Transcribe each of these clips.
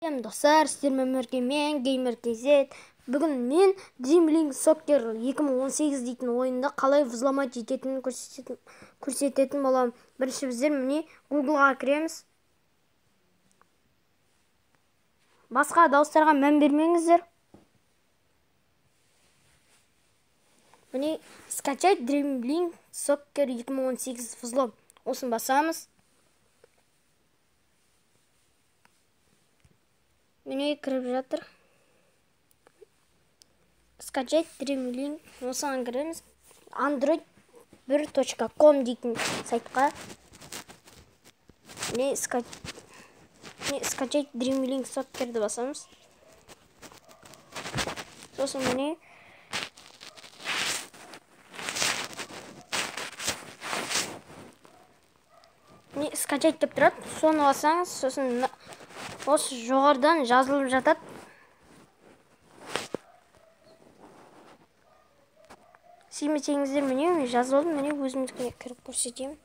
Достар, сіздермен бірге мен Геймер KZ. Бүгін мен Dreamlink Soccer 2018 дейтін ойында қалай взломать ететінін көрсететін боламын. Бірінші біздер міне Google-ға кіреміз. Басқа дауыстарға мән бермеңіздер. Міне скачать Dreamlink Soccer 2018 взлом. Осын басамыз. Міне кіріп жатыр. Скачать Dreamlink. Осыған кіреміз. android1.com дейтін сайтқа. Міне скачать Dreamlink Soccer'ді басамыз. Сосын міне скачать деп тұрады. Соны басаңыз, сосын осы жоғарыдан жазылып жатады. Сүймесеңіздер міне жазылды, міне өзімізге кіріп көрсетемін.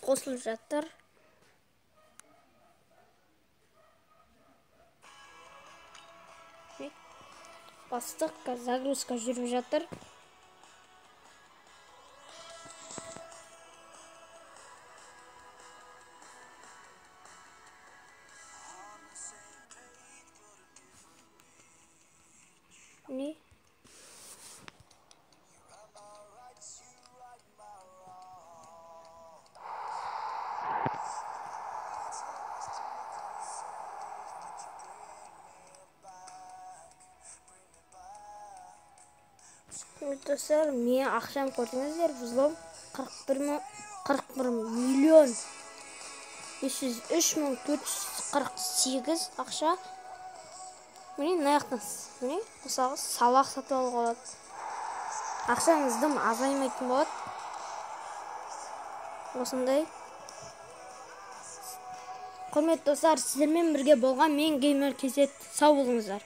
Қосылып жатыр. Бастық, загрузка жүріп жатыр. Не? Достар, мен ақшам көрдіңіздер, взлом 41 миллион 503.448 ақша. Міне наяқтан, міне мысалы салақ сатып алуға болады. Ақшаңыздың азаймайтын болады. Осындай. Құрметті достар, сіздермен бірге болған мен Геймер KZ. Сау болыңыздар.